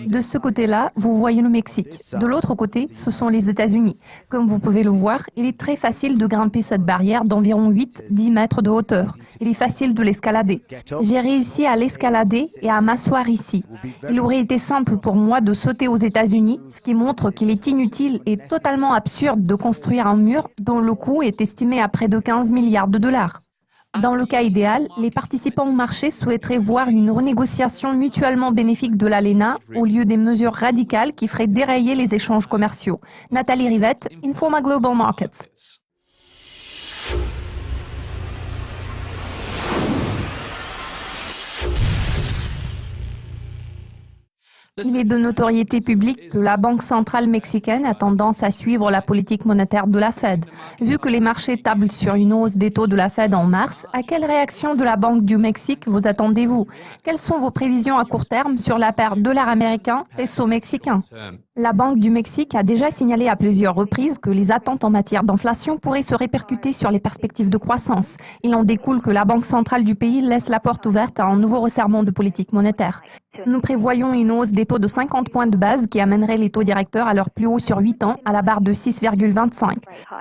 De ce côté-là, vous voyez le Mexique. De l'autre côté, ce sont les États-Unis. Comme vous pouvez le voir, il est très facile de grimper cette barrière d'environ 8-10 mètres de hauteur. Il est facile de l'escalader. J'ai réussi à l'escalader et à m'asseoir ici. Il aurait été simple pour moi de sauter aux États-Unis, ce qui montre qu'il est inutile et totalement absurde de construire un mur dont le coût est estimé à près de 15 milliards de dollars. Dans le cas idéal, les participants au marché souhaiteraient voir une renégociation mutuellement bénéfique de l'ALENA au lieu des mesures radicales qui feraient dérailler les échanges commerciaux. Nathalie Rivette, Informa Global Markets. Il est de notoriété publique que la Banque centrale mexicaine a tendance à suivre la politique monétaire de la Fed. Vu que les marchés tablent sur une hausse des taux de la Fed en mars, à quelle réaction de la Banque du Mexique vous attendez-vous? Quelles sont vos prévisions à court terme sur la paire dollar américain-peso mexicain? La Banque du Mexique a déjà signalé à plusieurs reprises que les attentes en matière d'inflation pourraient se répercuter sur les perspectives de croissance. Il en découle que la Banque centrale du pays laisse la porte ouverte à un nouveau resserrement de politique monétaire. Nous prévoyons une hausse des taux de 50 points de base qui amènerait les taux directeurs à leur plus haut sur 8 ans, à la barre de 6,25.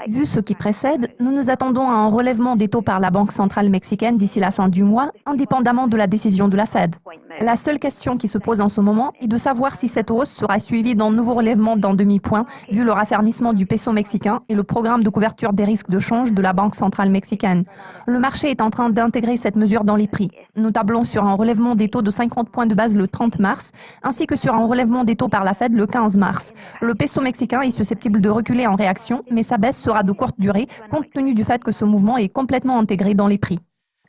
Vu ce qui précède, nous nous attendons à un relèvement des taux par la Banque centrale mexicaine d'ici la fin du mois, indépendamment de la décision de la Fed. La seule question qui se pose en ce moment est de savoir si cette hausse sera suivie d'un nouveau relèvement d'un demi-point, vu le raffermissement du peso mexicain et le programme de couverture des risques de change de la Banque centrale mexicaine. Le marché est en train d'intégrer cette mesure dans les prix. Nous tablons sur un relèvement des taux de 50 points de base le 30 mars, ainsi que sur un relèvement des taux par la Fed le 15 mars. Le peso mexicain est susceptible de reculer en réaction, mais sa baisse sera de courte durée, compte tenu du fait que ce mouvement est complètement intégré dans les prix.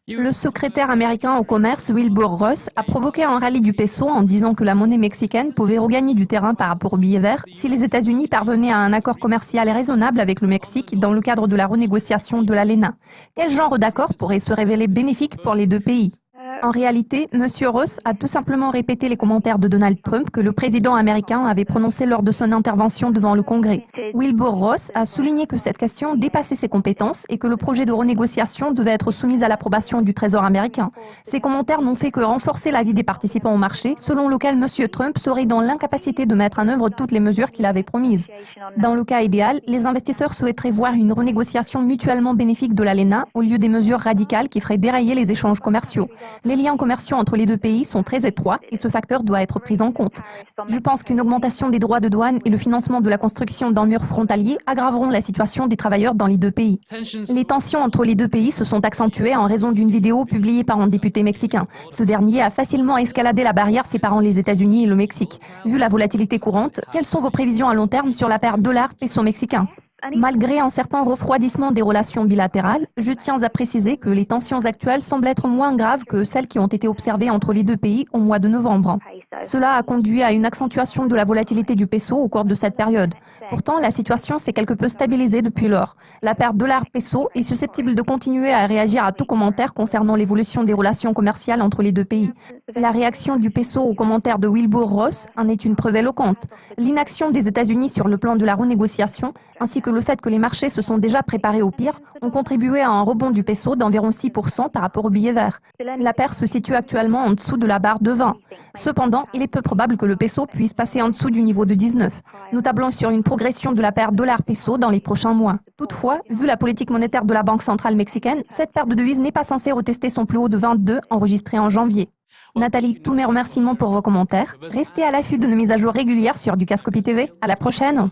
Le secrétaire américain au commerce, Wilbur Ross, a provoqué un rallye du peso en disant que la monnaie mexicaine pouvait regagner du terrain par rapport au billet vert si les États-Unis parvenaient à un accord commercial raisonnable avec le Mexique dans le cadre de la renégociation de l'ALENA. Quel genre d'accord pourrait se révéler bénéfique pour les deux pays? En réalité, M. Ross a tout simplement répété les commentaires de Donald Trump que le président américain avait prononcés lors de son intervention devant le Congrès. Wilbur Ross a souligné que cette question dépassait ses compétences et que le projet de renégociation devait être soumis à l'approbation du Trésor américain. Ces commentaires n'ont fait que renforcer l'avis des participants au marché, selon lequel M. Trump serait dans l'incapacité de mettre en œuvre toutes les mesures qu'il avait promises. Dans le cas idéal, les investisseurs souhaiteraient voir une renégociation mutuellement bénéfique de l'ALENA au lieu des mesures radicales qui feraient dérailler les échanges commerciaux. Les liens commerciaux entre les deux pays sont très étroits et ce facteur doit être pris en compte. Je pense qu'une augmentation des droits de douane et le financement de la construction d'un mur frontalier aggraveront la situation des travailleurs dans les deux pays. Les tensions entre les deux pays se sont accentuées en raison d'une vidéo publiée par un député mexicain. Ce dernier a facilement escaladé la barrière séparant les États-Unis et le Mexique. Vu la volatilité courante, quelles sont vos prévisions à long terme sur la paire dollar-peso mexicain? Malgré un certain refroidissement des relations bilatérales, je tiens à préciser que les tensions actuelles semblent être moins graves que celles qui ont été observées entre les deux pays au mois de novembre. Cela a conduit à une accentuation de la volatilité du peso au cours de cette période. Pourtant, la situation s'est quelque peu stabilisée depuis lors. La paire dollar-peso est susceptible de continuer à réagir à tout commentaire concernant l'évolution des relations commerciales entre les deux pays. La réaction du peso aux commentaires de Wilbur Ross en est une preuve éloquente. L'inaction des États-Unis sur le plan de la renégociation, ainsi que le fait que les marchés se sont déjà préparés au pire, ont contribué à un rebond du peso d'environ 6% par rapport au billet vert. La paire se situe actuellement en dessous de la barre de 20. Cependant, il est peu probable que le peso puisse passer en dessous du niveau de 19. Nous tablons sur une progression de la paire dollar-peso dans les prochains mois. Toutefois, vu la politique monétaire de la Banque centrale mexicaine, cette paire de devises n'est pas censée retester son plus haut de 22 enregistré en janvier. Nathalie, tous mes remerciements pour vos commentaires. Restez à l'affût de nos mises à jour régulières sur Dukascopy TV. À la prochaine!